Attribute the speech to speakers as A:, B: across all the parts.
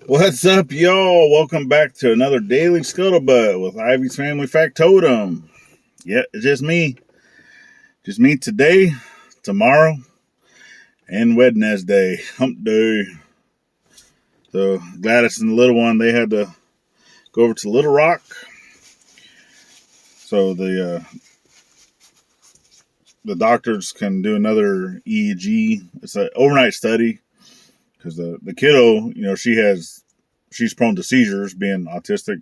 A: What's up, y'all? Welcome back to another Daily Scuttlebutt with Ivy's Family Factotum. Yeah, it's just me. Just me today, tomorrow, and Wednesday, hump day. So Gladys and the little one, they had to go over to Little Rock. So the doctors can do another EEG. It's an overnight study because the kiddo, she's prone to seizures, being autistic,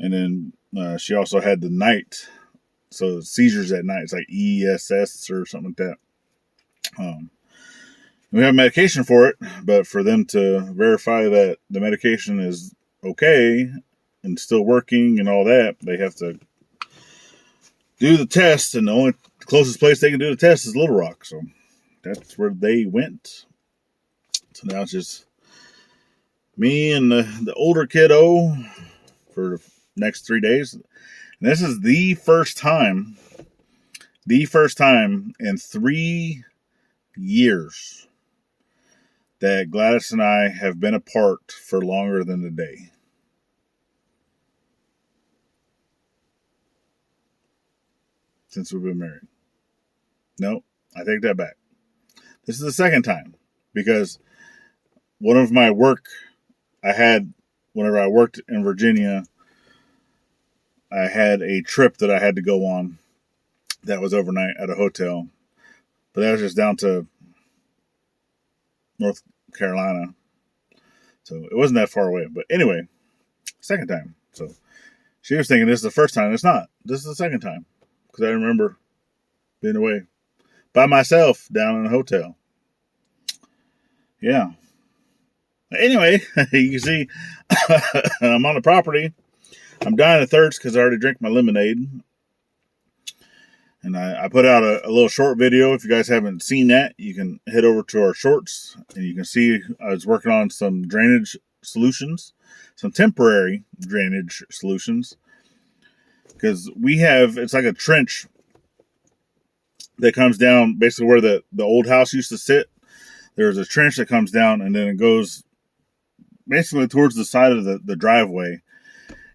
A: and then she also had the night. So seizures at night, it's like ESS or something like that. We have medication for it, but for them to verify that the medication is okay and still working and all that, they have to do the test, and the only closest place they can do the test is Little Rock. So that's where they went. So now it's just me and the older kiddo for the next 3 days. And this is the first time in 3 years that Gladys and I have been apart for longer than a day. Since we've been married. No, I take that back. This is the second time because one of my work I had whenever I worked in Virginia, I had a trip that I had to go on that was overnight at a hotel. But that was just down to North Carolina. So it wasn't that far away. But anyway, second time. So she was thinking this is the first time. It's not. This is the second time. Because I remember being away by myself down in a hotel. Yeah. Anyway, you can see I'm on the property. I'm dying of thirst because I already drank my lemonade. And I put out a little short video. If you guys haven't seen that, you can head over to our shorts. And you can see I was working on some drainage solutions. Some temporary drainage solutions. Because it's like a trench that comes down basically where the old house used to sit. There's a trench that comes down and then it goes basically towards the side of the driveway.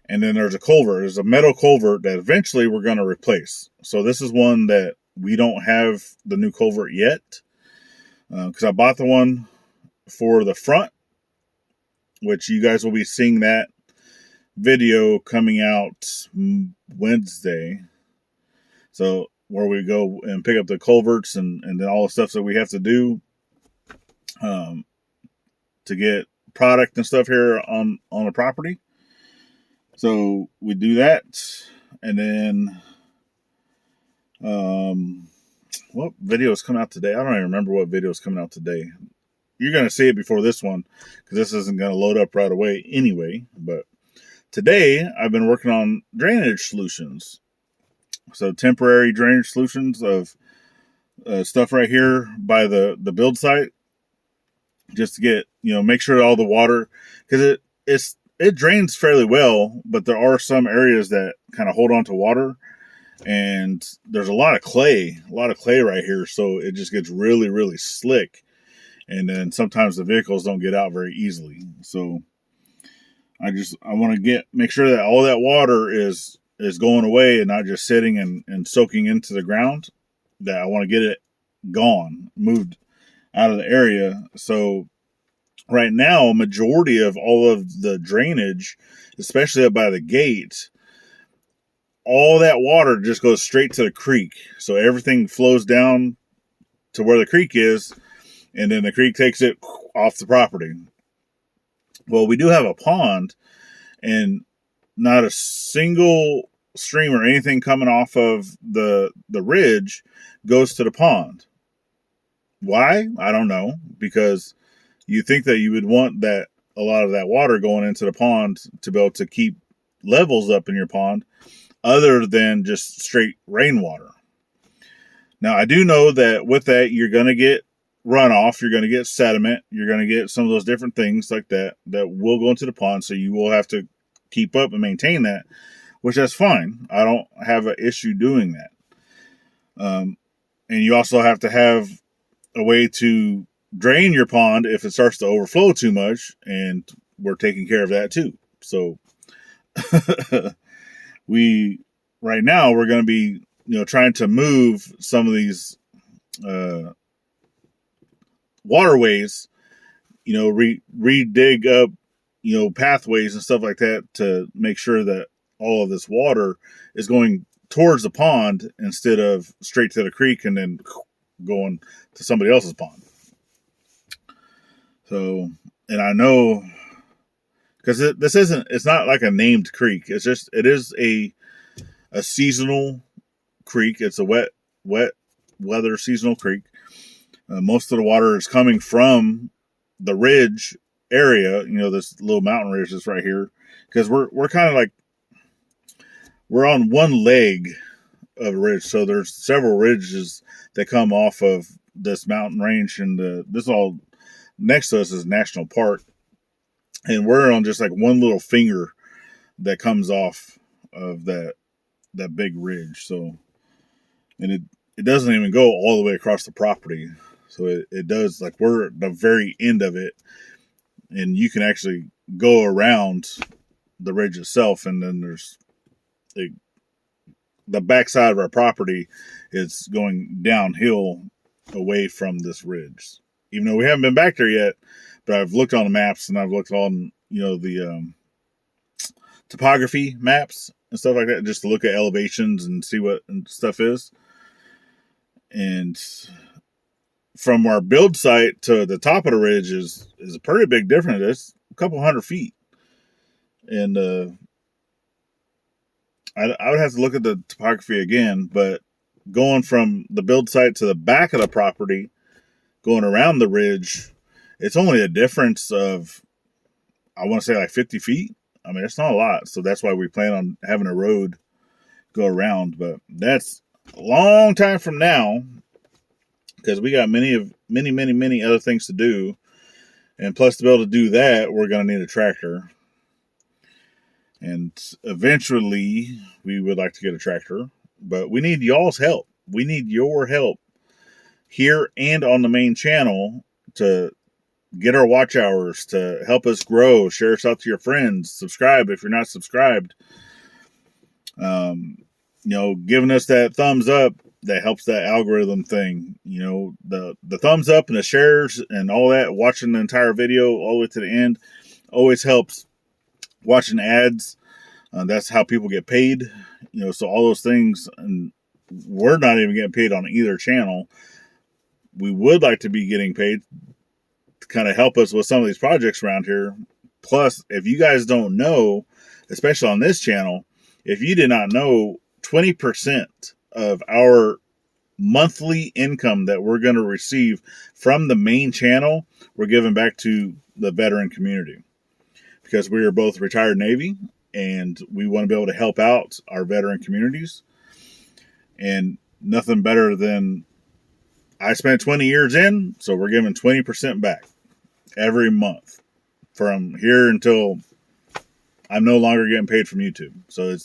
A: And then there's a culvert. There's a metal culvert that eventually we're going to replace. So this is one that we don't have the new culvert yet. Because I bought the one for the front, which you guys will be seeing that video coming out Wednesday. So where we go and pick up the culverts and then all the stuff that we have to do to get product and stuff here on the property. So we do that, and then what video is coming out today? I don't even remember what video is coming out today. You're going to see it before this one because this isn't going to load up right away anyway. But today I've been working on drainage solutions. So temporary drainage solutions of stuff right here by the build site, just to get, make sure all the water, because it drains fairly well, but there are some areas that kind of hold on to water, and there's a lot of clay right here, so it just gets really, really slick, and then sometimes the vehicles don't get out very easily. So I want to make sure that all that water is going away and not just sitting and soaking into the ground. That I want to get it gone, moved out of the area. So right now, majority of all of the drainage, especially up by the gate, all that water just goes straight to the creek. So everything flows down to where the creek is, and then the creek takes it off the property. Well, we do have a pond, and not a single stream or anything coming off of the ridge goes to the pond. Why? I don't know, because you think that you would want that a lot of that water going into the pond to be able to keep levels up in your pond other than just straight rainwater. Now, I do know that with that, you're going to get runoff, you're going to get sediment, you're going to get some of those different things like that will go into the pond, so you will have to keep up and maintain that, which that's fine. I don't have an issue doing that. And you also have to have a way to drain your pond if it starts to overflow too much. And we're taking care of that too. So right now we're going to be, trying to move some of these waterways, re-dig up, pathways and stuff like that to make sure that all of this water is going towards the pond instead of straight to the creek and then going to somebody else's pond. So, and I know, because it's not like a named creek. It is a seasonal creek. It's a wet weather seasonal creek. Most of the water is coming from the ridge area, this little mountain ridge that's right here, because we're kind of like, we're on one leg of a ridge. So there's several ridges that come off of this mountain range, and this all next to us is National Park, and we're on just like one little finger that comes off of that big ridge. So, and it doesn't even go all the way across the property. So it does, like, we're at the very end of it, and you can actually go around the ridge itself, and then there's the backside of our property is going downhill away from this ridge. Even though we haven't been back there yet, but I've looked on the maps, and I've looked on, the topography maps and stuff like that, just to look at elevations and see what stuff is. And from our build site to the top of the ridge is a pretty big difference. It's a couple 100 feet. And I would have to look at the topography again, but going from the build site to the back of the property, going around the ridge, it's only a difference of, I want to say, like 50 feet. I mean, it's not a lot. So that's why we plan on having a road go around. But that's a long time from now, because we got many other things to do. And plus, to be able to do that, we're going to need a tractor. And eventually, we would like to get a tractor. But we need y'all's help. We need your help here and on the main channel to get our watch hours, to help us grow. Share us out to your friends. Subscribe if you're not subscribed. Giving us that thumbs up, that helps that algorithm thing. The thumbs up and the shares and all that, watching the entire video all the way to the end, always helps. Watching ads, that's how people get paid. So all those things, and we're not even getting paid on either channel. We would like to be getting paid to kind of help us with some of these projects around here. Plus, if you guys don't know, especially on this channel, if you did not know, 20% of our monthly income that we're going to receive from the main channel, we're giving back to the veteran community, because we are both retired Navy and we want to be able to help out our veteran communities. And nothing better than, I spent 20 years in, so we're giving 20% back every month from here until I'm no longer getting paid from YouTube. So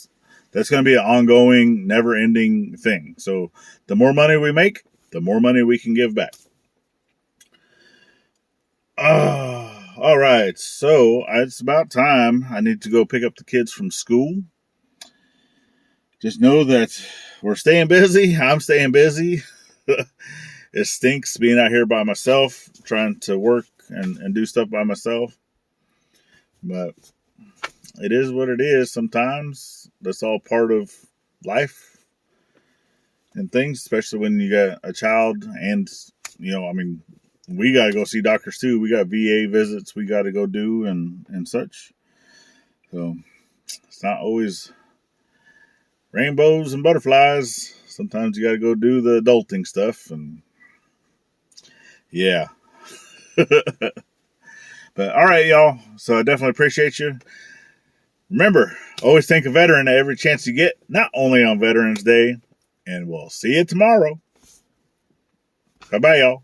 A: that's going to be an ongoing, never-ending thing. So the more money we make, the more money we can give back. All right. So it's about time. I need to go pick up the kids from school. Just know that we're staying busy. I'm staying busy. It stinks being out here by myself, trying to work and do stuff by myself. But it is what it is sometimes. That's all part of life and things, especially when you got a child. And, we got to go see doctors too. We got VA visits we got to go do and such. So it's not always rainbows and butterflies. Sometimes you got to go do the adulting stuff. And yeah. But all right, y'all. So I definitely appreciate you. Remember, always thank a veteran at every chance you get, not only on Veterans Day. And we'll see you tomorrow. Bye-bye, y'all.